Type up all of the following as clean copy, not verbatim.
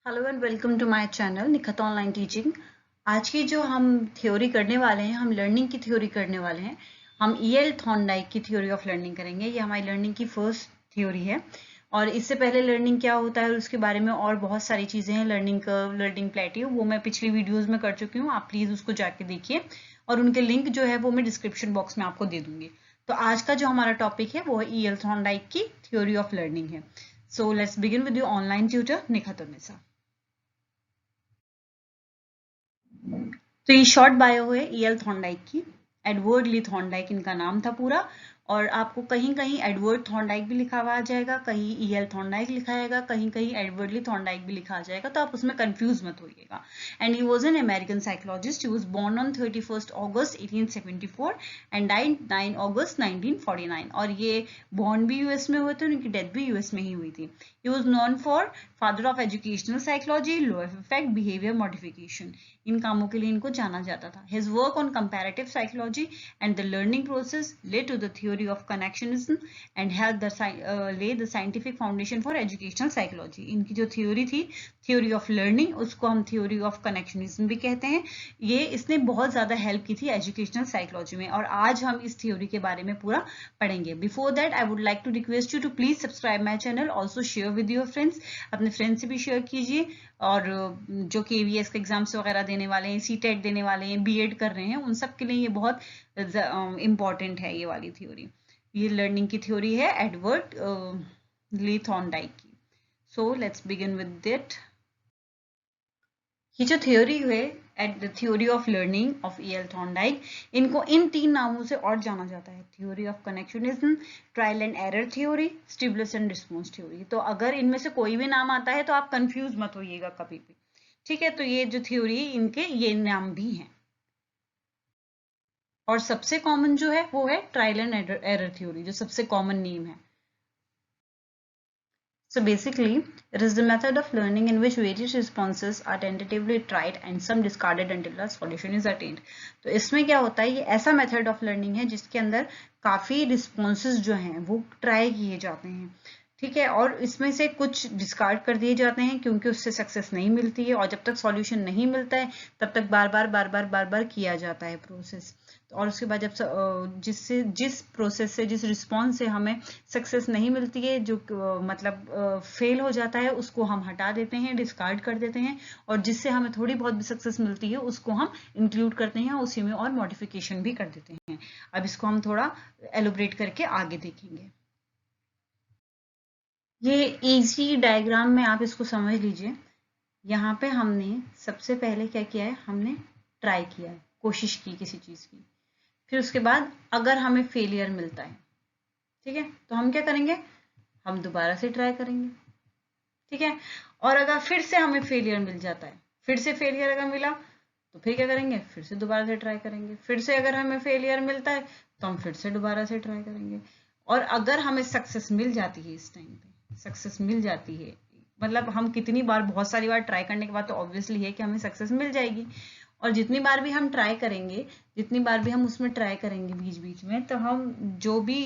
Hello and welcome to my channel Nikhat online teaching. आज की जो हम थ्योरी करने वाले हैं, हम लर्निंग की थ्योरी करने वाले हैं। हम ईएल थॉर्नडाइक की थ्योरी ऑफ लर्निंग करेंगे। ये हमारी लर्निंग की फर्स्ट थ्योरी है और इससे पहले लर्निंग क्या होता है और उसके बारे में और बहुत सारी चीज़ें हैं। लर्निंग कर्व, लर्निंग प्लेट्यू, वो मैं पिछली वीडियोज़ में कर चुकी हूँ। आप प्लीज़ उसको जाके देखिए और उनके लिंक जो है वो मैं डिस्क्रिप्शन बॉक्स में आपको दे दूँगी। तो आज का जो हमारा टॉपिक है वो है ईएल थॉर्नडाइक की थ्योरी ऑफ लर्निंग है। So let's begin with your online tutor Nikhat Unnesa. तो ये शॉर्ट बायो है ईएल थॉर्नडाइक की। एडवर्ड ली थॉर्नडाइक इनका नाम था पूरा। और आपको कहीं कहीं एडवर्ड थॉर्नडाइक भी लिखा हुआ आ जाएगा, कहीं ईएल थॉर्नडाइक लिखा आएगा, कहीं कहीं एडवर्ड ली थॉर्नडाइक भी लिखा आ जाएगा, तो आप उसमें कंफ्यूज मत होइएगा। And he was an American psychologist. He was born on 31 August 1874 and died 9 August 1949। और ये बॉर्न भी यूएस में हुए थे, उनकी डेथ भी यूएस में ही हुई थी। He was known for father of educational psychology, law of effect, behaviour modification. इन कामों के लिए इनको जाना जाता था। His work on comparative psychology and the learning process led to the theory of connectionism and helped lay the scientific foundation for educational psychology. इनकी जो थ्योरी थी, थ्योरी ऑफ लर्निंग, उसको हम थ्योरी ऑफ कनेक्शनिज्म भी कहते हैं। ये इसने बहुत ज़्यादा हेल्प की थी एजुकेशनल साइकोलॉजी में और आज हम इस थ्योरी के बारे में पूरा पढ़ेंगे। Before that I would like to request you to please subscribe my channel, also share with your friends. अपने फ्रेंड्स से भी शेयर कीजिए। और जो केवीएस के एग्जाम्स वगैरह देने वाले हैं, सीटेट देने वाले हैं, बीएड कर रहे हैं, उन सब के लिए ये बहुत इम्पॉर्टेंट है ये वाली थ्योरी। ये लर्निंग की थ्योरी है एडवर्ड ली थॉर्नडाइक की। सो लेट्स बिगिन विद इट। ये जो थ्योरी है at the theory of learning of EL Thorndike, इनको इन 3 नामों से और जाना जाता है। Theory of connectionism, trial and error theory, stimulus and response theory. तो अगर इनमें से कोई भी नाम आता है तो आप कंफ्यूज मत होइएगा कभी भी, ठीक है। तो ये जो थ्योरी, इनके ये नाम भी हैं। और सबसे कॉमन जो है वो है ट्रायल एंड एरर थ्योरी, जो सबसे कॉमन नेम है। So basically, it is the method of learning in which various responses are tentatively tried and some discarded until a solution is attained. तो इसमें क्या होता है, ये ऐसा मेथड ऑफ लर्निंग है जिसके अंदर काफी रिस्पॉन्सेज जो हैं वो ट्राई किए जाते हैं, ठीक है। और इसमें से कुछ डिस्कार्ड कर दिए जाते हैं क्योंकि उससे सक्सेस नहीं मिलती है, और जब तक सॉल्यूशन नहीं मिलता है तब तक बार बार किया जाता है प्रोसेस। और उसके बाद जब जिस प्रोसेस से, जिस रिस्पॉन्स से हमें सक्सेस नहीं मिलती है, जो मतलब फेल हो जाता है, उसको हम हटा देते हैं, डिस्कार्ड कर देते हैं। और जिससे हमें थोड़ी बहुत भी सक्सेस मिलती है उसको हम इंक्लूड करते हैं, उसी में और मॉडिफिकेशन भी कर देते हैं। अब इसको हम थोड़ा एलोबरेट करके आगे देखेंगे। ये इजी डायग्राम में आप इसको समझ लीजिए। यहाँ पे हमने सबसे पहले क्या किया है, हमने ट्राई किया है, कोशिश की किसी चीज की। फिर उसके बाद अगर हमें फेलियर मिलता है, ठीक है, तो हम क्या करेंगे, हम दोबारा से ट्राई करेंगे, ठीक है। और अगर फिर से हमें फेलियर मिल जाता है, फिर से फेलियर अगर मिला तो फिर क्या करेंगे, फिर से दोबारा से ट्राई करेंगे। फिर से अगर हमें फेलियर मिलता है तो हम फिर से दोबारा से ट्राई करेंगे। और अगर हमें सक्सेस मिल जाती है, इस टाइम पे सक्सेस मिल जाती है, मतलब हम कितनी बार, बहुत सारी बार ट्राई करने के बाद तो ऑब्वियसली है कि हमें सक्सेस मिल जाएगी। और जितनी बार भी हम ट्राई करेंगे, जितनी बार भी हम उसमें ट्राई करेंगे बीच बीच में, तो हम जो भी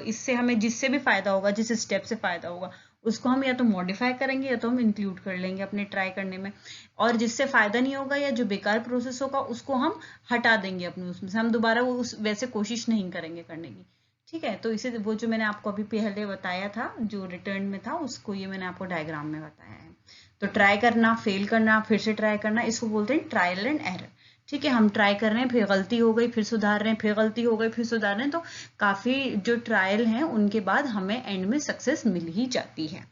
इससे हमें जिससे भी फायदा होगा, जिस स्टेप से फायदा होगा, उसको हम या तो मॉडिफाई करेंगे या तो हम इंक्लूड कर लेंगे अपने ट्राई करने में। और जिससे फायदा नहीं होगा या जो बेकार प्रोसेस होगा उसको हम हटा देंगे अपने उसमें से, हम दोबारा वो उस वैसे कोशिश नहीं करेंगे करने की, ठीक है। तो इसे वो जो मैंने आपको अभी पहले बताया था, जो रिटर्न में था, उसको ये मैंने आपको डायग्राम में बताया है। तो ट्राई करना, फेल करना, फिर से ट्राई करना, इसको बोलते हैं ट्रायल एंड एरर, ठीक है। हम ट्राई कर रहे हैं, फिर गलती हो गई, फिर सुधार रहे हैं, फिर गलती हो गई, फिर सुधार रहे हैं। तो काफी जो ट्रायल हैं उनके बाद हमें एंड में सक्सेस मिल ही जाती है।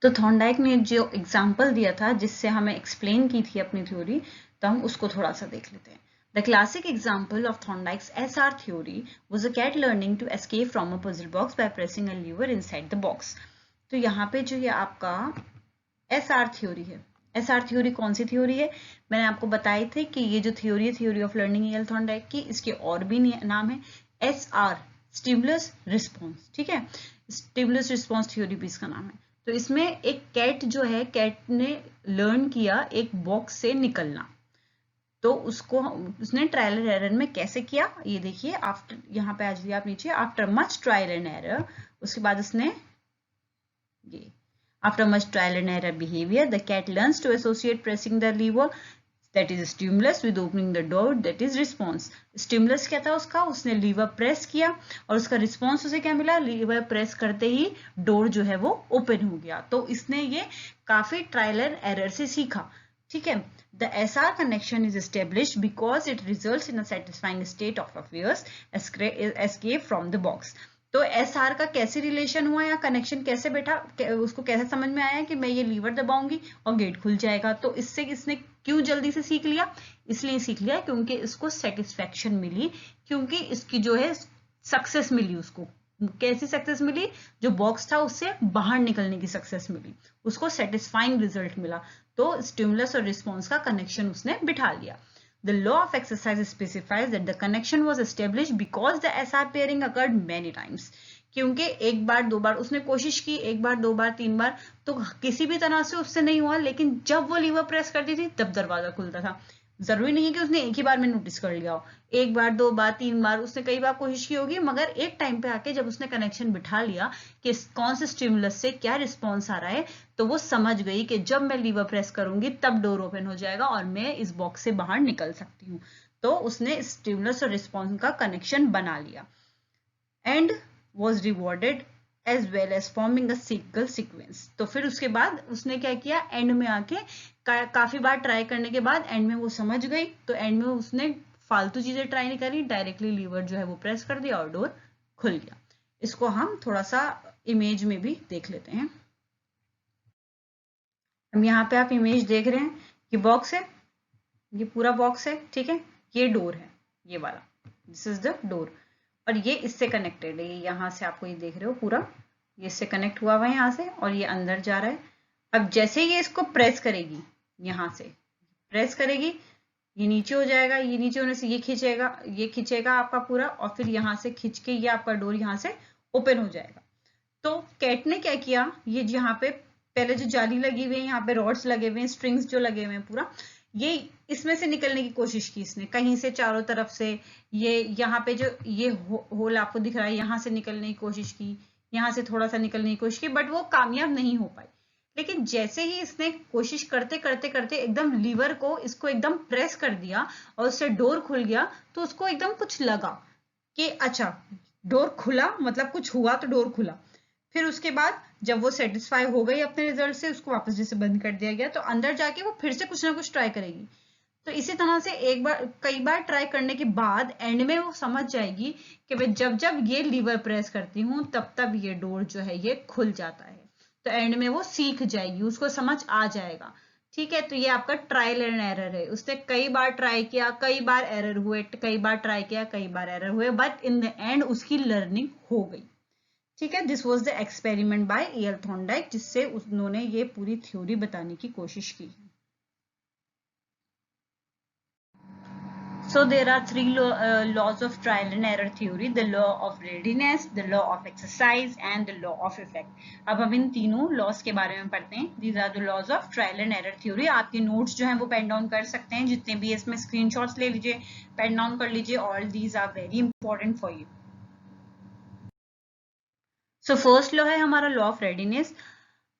तो थॉर्नडाइक ने जो एग्जाम्पल दिया था जिससे हमें एक्सप्लेन की थी अपनी थ्योरी, तो हम उसको थोड़ा सा देख लेते हैं। The classic example of Thorndike's SR theory was a cat learning to escape from a puzzle box by pressing a lever inside the box. तो यहाँ पे जो ये आपका SR थ्योरी है, SR थ्योरी कौन सी थ्योरी है, मैंने आपको बताए थे कि ये जो थ्योरी है, theory of learning EL Thorndike की, इसके और भी नाम है। SR, स्टिमुलस रिस्पॉन्स, ठीक है, स्टिमुलस रिस्पॉन्स थ्योरी भी इसका नाम है। तो इसमें एक कैट जो है, कैट ने लर्न किया एक बॉक्स से निकलना। तो उसको उसने ट्रायल एंड एरर में कैसे किया, ये देखिए। आफ्टर, यहाँ पे आज भी आप नीचे, after much trial and error, उसके बाद उसने ये after much trial and error behavior the cat learns to associate pressing the lever that is stimulus with opening the door that is response. Stimulus क्या था उसका, उसने लीवर प्रेस किया और उसका रिस्पॉन्स उसे क्या मिला, लीवर प्रेस करते ही डोर जो है वो ओपन हो गया. तो इसने ये काफी ट्रायल एंड एरर से सीखा. ठीक है. The SR connection is established because it results in a satisfying state of affairs, escape from the box. तो SR का कैसे रिलेशन हुआ या कनेक्शन कैसे बैठा, उसको कैसे समझ में आया कि मैं ये लीवर दबाऊंगी और गेट खुल जाएगा. तो इससे इसने क्यों जल्दी से सीख लिया, इसलिए सीख लिया क्योंकि इसको सेटिस्फेक्शन मिली, क्योंकि इसकी जो है सक्सेस मिली. उसको कैसी सक्सेस मिली, जो बॉक्स था उससे बाहर निकलने की सक्सेस मिली, उसको सेटिस्फाइंग रिजल्ट मिला. तो स्टिमुलस और रिस्पॉन्स का कनेक्शन उसने बिठा लिया. The law of exercise specifies that the connection was established because the SR pairing occurred many times. क्योंकि एक बार दो बार उसने कोशिश की, एक बार दो बार तीन बार, तो किसी भी तरह से उससे नहीं हुआ. लेकिन जब वो लीवर प्रेस करती थी तब दरवाजा खुलता था. जरूरी नहीं है कि उसने एक ही बार में नोटिस कर लिया हो. एक बार दो बार तीन बार उसने कई बार कोशिश की होगी, मगर एक टाइम पे आके जब उसने कनेक्शन बिठा लिया कि कौन से स्टिमुलस से क्या रिस्पॉन्स आ रहा है, तो वो समझ गई कि जब मैं लीवर प्रेस करूंगी तब डोर ओपन हो जाएगा और मैं इस बॉक्स से बाहर निकल सकती हूँ. तो उसने स्टिमुलस और रिस्पॉन्स का कनेक्शन बना लिया and was rewarded as well as forming a single sequence. तो फिर उसके बाद उसने क्या किया, एंड में आके काफी बार ट्राई करने के बाद एंड में वो समझ गई. तो एंड में उसने फालतू चीजें ट्राई नहीं करी, डायरेक्टली लीवर जो है वो प्रेस कर दिया और डोर खुल गया. इसको हम थोड़ा सा इमेज में भी देख लेते हैं. हम यहाँ पे आप इमेज देख रहे हैं, ये बॉक्स है, ये पूरा बॉक्स है. ठीक है. ये डोर है, ये वाला, दिस इज द डोर, और ये इससे कनेक्टेड है. यहाँ से आपको ये देख रहे हो पूरा, ये इससे कनेक्ट हुआ हुआ है यहाँ से, और ये अंदर जा रहा है. अब जैसे ये इसको प्रेस करेगी, यहाँ से प्रेस करेगी, ये नीचे हो जाएगा. ये नीचे होने से ये खींचेगा आपका पूरा, और फिर यहाँ से खींच के ये आपका डोर यहाँ से ओपन हो जाएगा. तो कैट ने क्या किया, ये यहाँ पे पहले जो जाली लगी हुई है, यहाँ पे रॉड्स लगे हुए हैं, स्ट्रिंग्स जो लगे हुए हैं पूरा, ये इसमें से निकलने की कोशिश की इसने, कहीं से चारों तरफ से. ये यहाँ पे जो ये होल आपको दिख रहा है, यहाँ से निकलने की कोशिश की, यहाँ से थोड़ा सा निकलने की कोशिश की, बट वो कामयाब नहीं हो पाई. लेकिन जैसे ही इसने कोशिश करते करते करते एकदम लीवर को इसको एकदम प्रेस कर दिया और उससे डोर खुल गया, तो उसको एकदम कुछ लगा कि अच्छा डोर खुला, मतलब कुछ हुआ तो डोर खुला. फिर उसके बाद जब वो सेटिस्फाई हो गई अपने रिजल्ट से, उसको वापस जैसे बंद कर दिया गया, तो अंदर जाके वो फिर से कुछ ना कुछ ट्राई करेगी. तो इसी तरह से एक बार कई बार ट्राई करने के बाद एंड में वो समझ जाएगी कि भाई जब जब ये लीवर प्रेस करती हूँ तब तब ये डोर जो है ये खुल जाता है. तो एंड में वो सीख जाएगी, उसको समझ आ जाएगा. ठीक है. तो ये आपका ट्रायल एंड एरर है. उसने कई बार ट्राई किया, कई बार एरर हुए, कई बार ट्राई किया, कई बार एरर हुए, बट इन द एंड उसकी लर्निंग हो गई. ठीक है. This was the experiment by year Thorndike, जिससे उन्होंने ये पूरी थ्योरी बताने की कोशिश की. So there are three laws of trial and error theory: the law of readiness, the law of exercise, and the law of effect. अब हम इन तीनों लॉस के बारे में पढ़ते हैं. These are the laws of trial and error theory. आपके notes जो हैं वो पेन डाउन कर सकते हैं, जितने भी इसमें स्क्रीनशॉट्स ले लीजिए, पेन डाउन कर लीजिए. All these are very important for you. So first law है हमारा law of readiness.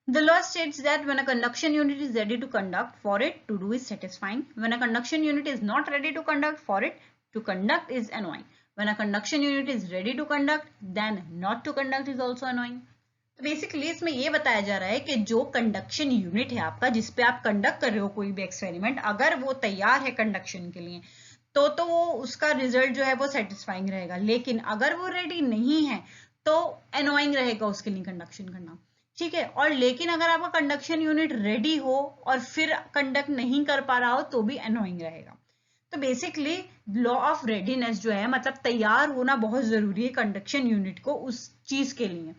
The law states that when a conduction unit is ready to conduct, for it to do is satisfying. When a conduction unit is not ready to conduct, for it to conduct is annoying. When a conduction unit is ready to conduct, then not to conduct is also annoying. तो basically इसमें ये बताया जा रहा है कि जो conduction unit है आपका, जिसपे आप कंडक्ट कर रहे हो कोई भी एक्सपेरिमेंट, अगर वो तैयार है कंडक्शन के लिए, तो वो उसका रिजल्ट जो है वो सेटिस्फाइंग रहेगा. लेकिन अगर वो रेडी नहीं है तो एनोइंग रहेगा उसके लिए कंडक्शन करना. ठीक है. और लेकिन अगर आपका कंडक्शन यूनिट रेडी हो और फिर कंडक्ट नहीं कर पा रहा हो तो भी एनोइंग रहेगा. तो बेसिकली लॉ ऑफ रेडीनेस जो है, मतलब तैयार होना बहुत जरूरी है कंडक्शन यूनिट को उस चीज के लिए.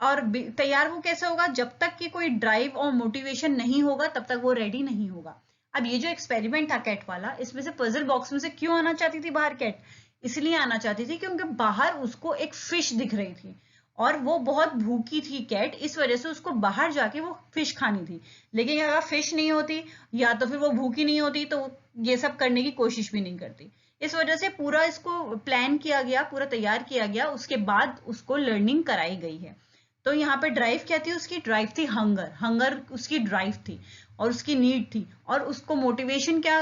और तैयार वो कैसे होगा, जब तक कि कोई ड्राइव और मोटिवेशन नहीं होगा तब तक वो रेडी नहीं होगा. अब ये जो एक्सपेरिमेंट था कैट वाला, इसमें से पजल बॉक्स में से क्यों आना चाहती थी बाहर कैट, इसलिए आना चाहती थी क्योंकि बाहर उसको एक फिश दिख रही थी और वो बहुत भूखी थी कैट, इस वजह से उसको बाहर जाके वो फिश खानी थी. लेकिन अगर फिश नहीं होती या तो फिर वो भूखी नहीं होती तो ये सब करने की कोशिश भी नहीं करती. इस वजह से पूरा इसको प्लान किया गया, पूरा तैयार किया गया, उसके बाद उसको लर्निंग कराई गई है. तो यहाँ पे ड्राइव क्या थी उसकी? ड्राइव थी हंगर, हंगर उसकी ड्राइव थी और उसकी नीड थी। और उसको मोटिवेशन क्या,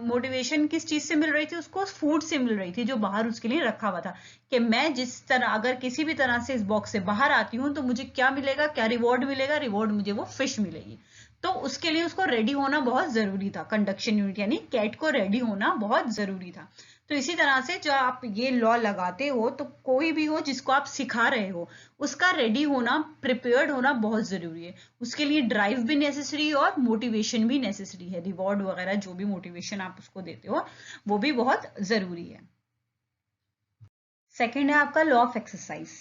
मोटिवेशन किस चीज से मिल रही थी? उसको फूड से मिल रही थी जो बाहर उसके लिए रखा हुआ था, कि मैं जिस तरह अगर किसी भी तरह से इस बॉक्स से बाहर आती हूँ तो मुझे क्या मिलेगा, क्या रिवॉर्ड मिलेगा? रिवॉर्ड मुझे वो फिश मिलेगी। तो उसके लिए उसको रेडी होना बहुत जरूरी था, कंडक्शन यूनिट यानी कैट को रेडी होना बहुत जरूरी था। तो इसी तरह से जो आप ये लॉ लगाते हो, तो कोई भी हो जिसको आप सिखा रहे हो, उसका रेडी होना, प्रिपेयर्ड होना बहुत जरूरी है। उसके लिए ड्राइव भी नेसेसरी और मोटिवेशन भी नेसेसरी है, रिवॉर्ड वगैरह जो भी मोटिवेशन आप उसको देते हो वो भी बहुत जरूरी है। सेकेंड है आपका law of exercise.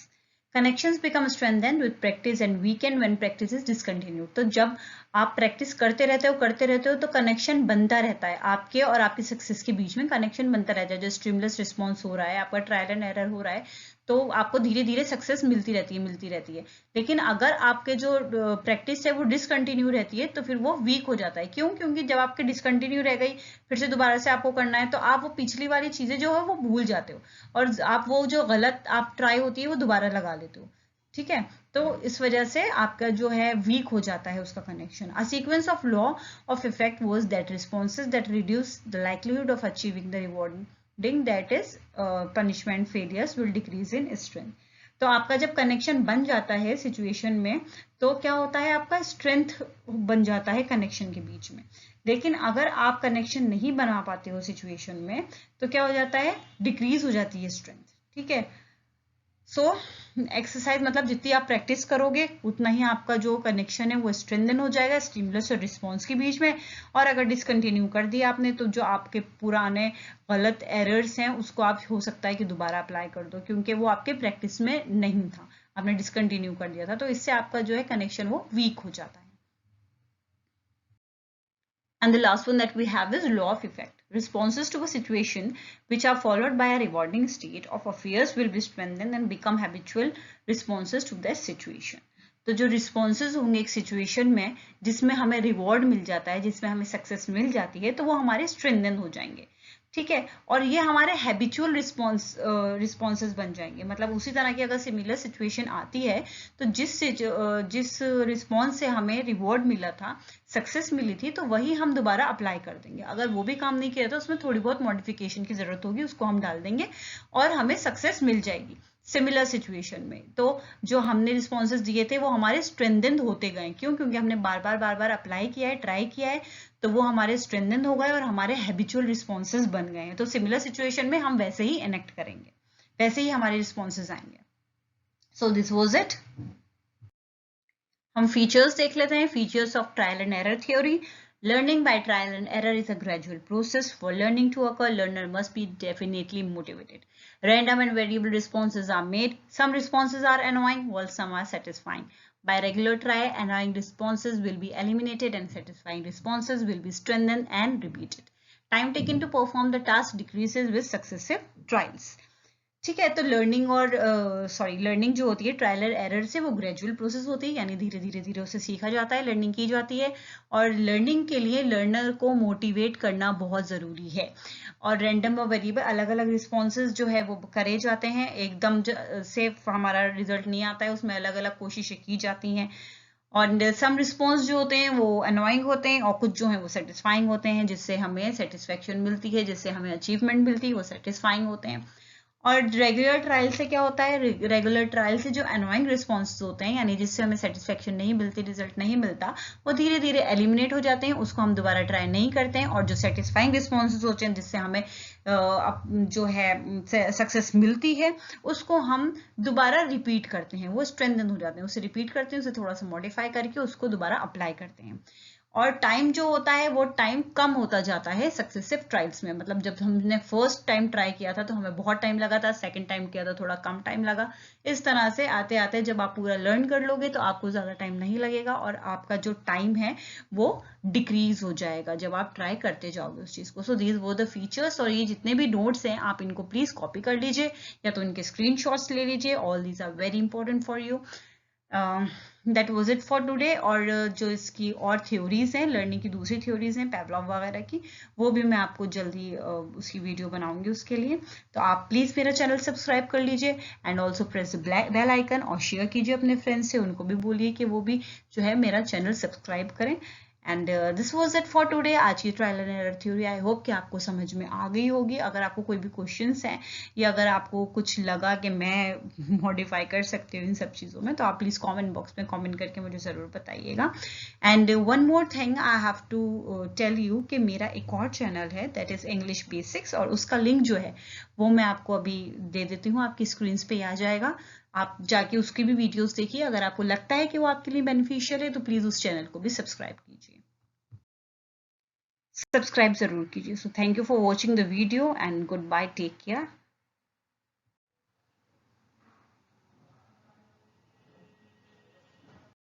Connections become strengthened with practice and weekend when practice is discontinued. तो जब आप प्रैक्टिस करते रहते हो तो कनेक्शन बनता रहता है, आपके और आपकी सक्सेस के बीच में कनेक्शन बनता रहता है। जो स्ट्रीमलेस रिस्पॉन्स हो रहा है, आपका ट्रायल एंड एरर हो रहा है, तो आपको धीरे धीरे सक्सेस मिलती रहती है। लेकिन अगर आपके जो प्रैक्टिस है वो डिसकंटिन्यू रहती है तो फिर वो वीक हो जाता है। क्यों? क्योंकि जब आपके डिसकंटिन्यू रह गई, फिर से दोबारा से आपको करना है, तो आप वो पिछली वाली चीजें जो है वो भूल जाते हो और आप वो जो गलत आप ट्राई होती है वो दोबारा लगा लेते हो। ठीक है, तो इस वजह से आपका जो है वीक हो जाता है उसका connection. A sequence of law of effect was that responses that reduce the likelihood of achieving the rewarding that is punishment failures will decrease in strength. तो आपका जब कनेक्शन बन जाता है सिचुएशन में, तो क्या होता है, आपका स्ट्रेंथ बन जाता है कनेक्शन के बीच में। लेकिन अगर आप कनेक्शन नहीं बना पाते हो सिचुएशन में, तो क्या हो जाता है, डिक्रीज हो जाती है स्ट्रेंथ। ठीक है, सो एक्सरसाइज मतलब जितनी आप प्रैक्टिस करोगे उतना ही आपका जो कनेक्शन है वो स्ट्रेंथन हो जाएगा स्टिमुलस और रिस्पॉन्स के बीच में। और अगर डिसकंटिन्यू कर दिया आपने, तो जो आपके पुराने गलत एरर्स हैं उसको आप हो सकता है कि दोबारा अप्लाई कर दो, क्योंकि वो आपके प्रैक्टिस में नहीं था, आपने डिसकंटिन्यू कर दिया था। तो इससे आपका जो है कनेक्शन वो वीक हो जाता है। And the last one that we have is law of effect. Responses to a situation which are followed by a rewarding state of affairs will be strengthened and become habitual responses to that situation. तो जो responses होंगे एक situation में जिसमें हमें reward मिल जाता है, जिसमें हमें success मिल जाती है, तो वो हमारे strengthen हो जाएंगे। ठीक है, और ये हमारे हैबिचुअल रिस्पॉन्सेज बन जाएंगे। मतलब उसी तरह की अगर सिमिलर सिचुएशन आती है, तो जिस रिस्पॉन्स से हमें रिवॉर्ड मिला था, सक्सेस मिली थी, तो वही हम दोबारा अप्लाई कर देंगे। अगर वो भी काम नहीं किया तो उसमें थोड़ी बहुत मॉडिफिकेशन की जरूरत होगी, उसको हम डाल देंगे और हमें सक्सेस मिल जाएगी सिमिलर सिचुएशन में। तो जो हमने रिस्पॉन्सेज दिए थे वो हमारे स्ट्रेंथेंड होते गए। क्यों? क्योंकि हमने बार बार अप्लाई किया है, ट्राई किया है, तो वो हमारे स्ट्रेंथेंड हो गए और हमारे हैबिचुअल रिस्पॉन्सेज बन गए हैं। तो सिमिलर सिचुएशन में हम वैसे ही एनेक्ट करेंगे, वैसे ही हमारे रिस्पॉन्सेज आएंगे। So this was it. हम फीचर्स देख लेते हैं। Features of trial and error theory. Learning by trial and error is a gradual process. For learning to occur, learner must be definitely motivated. Random and variable responses are made. Some responses are annoying while some are satisfying. By regular trial, annoying responses will be eliminated and satisfying responses will be strengthened and repeated. Time taken to perform the task decreases with successive trials. ठीक है, तो learning जो होती है trial and error से, वो gradual process होती है, यानी धीरे धीरे उसे सीखा जाता है, लर्निंग की जाती है। और लर्निंग के लिए लर्नर को मोटिवेट करना बहुत ज़रूरी है। और रैंडम और वेरिएबल अलग अलग रिस्पॉन्सेज जो है वो करे जाते हैं, एकदम से हमारा रिजल्ट नहीं आता है, उसमें अलग अलग कोशिशें की जाती हैं। और सम रिस्पॉन्स जो होते हैं वो अनोइंग होते हैं और कुछ जो है वो सेटिस्फाइंग होते हैं, जिससे हमें सेटिस्फेक्शन मिलती है, जिससे हमें अचीवमेंट मिलती है, वो सेटिस्फाइंग होते हैं। और रेगुलर ट्रायल से क्या होता है, रेगुलर ट्रायल से जो अनोइंग रिस्पॉन्सेज होते हैं, यानी जिससे हमें सेटिस्फेक्शन नहीं मिलती, रिजल्ट नहीं मिलता, वो धीरे धीरे एलिमिनेट हो जाते हैं, उसको हम दोबारा ट्राई नहीं करते हैं। और जो सेटिस्फाइंग रिस्पॉन्सेज होते हैं, जिससे हमें जो है सक्सेस मिलती है, उसको हम दोबारा रिपीट करते हैं, वो स्ट्रेंथन हो जाते हैं, उसे रिपीट करते हैं, उसे थोड़ा सा मॉडिफाई करके उसको दोबारा अप्लाई करते हैं। और टाइम जो होता है वो टाइम कम होता जाता है सक्सेसिव ट्रायल्स में। मतलब जब हमने फर्स्ट टाइम ट्राई किया था तो हमें बहुत टाइम लगा था, सेकंड टाइम किया था थोड़ा कम टाइम लगा। इस तरह से आते आते जब आप पूरा लर्न कर लोगे तो आपको ज़्यादा टाइम नहीं लगेगा और आपका जो टाइम है वो डिक्रीज हो जाएगा जब आप ट्राई करते जाओगे उस चीज़ को। सो दीज वो द फीचर्स। और ये जितने भी नोट्स हैं आप इनको प्लीज़ कॉपी कर लीजिए या तो इनके स्क्रीनशॉट्स ले लीजिए। All these are very important for you. That was it for today. और जो इसकी और थ्योरीज हैं, लर्निंग की दूसरी थ्योरीज हैं पैवलॉव वगैरह की, वो भी मैं आपको जल्दी उसकी वीडियो बनाऊंगी उसके लिए। तो आप प्लीज़ मेरा चैनल सब्सक्राइब कर लीजिए and also press bell icon और शेयर कीजिए अपने फ्रेंड्स से, उनको भी बोलिए कि वो भी जो है मेरा चैनल सब्सक्राइब करें। And this was it for today, आज की trial and error theory. I hope कि आपको समझ में आ गई होगी। अगर आपको कोई भी क्वेश्चंस हैं या अगर आपको कुछ लगा कि मैं मॉडिफाई कर सकती हूँ इन सब चीज़ों में, तो आप प्लीज़ कमेंट बॉक्स में कमेंट करके मुझे ज़रूर बताइएगा। And one more thing I have to tell you कि मेरा एक और चैनल है दैट इज़ इंग्लिश बेसिक्स, और उसका लिंक जो है वो मैं आपको अभी दे देती हूँ, आपकी स्क्रीन पे आ जाएगा। आप जाके उसकी भी वीडियोस देखिए। अगर आपको लगता है कि वो आपके लिए बेनिफिशियल है तो प्लीज़ उस चैनल को भी सब्सक्राइब कीजिए, सब्सक्राइब जरूर कीजिए। So thank you for watching the video and goodbye, take care.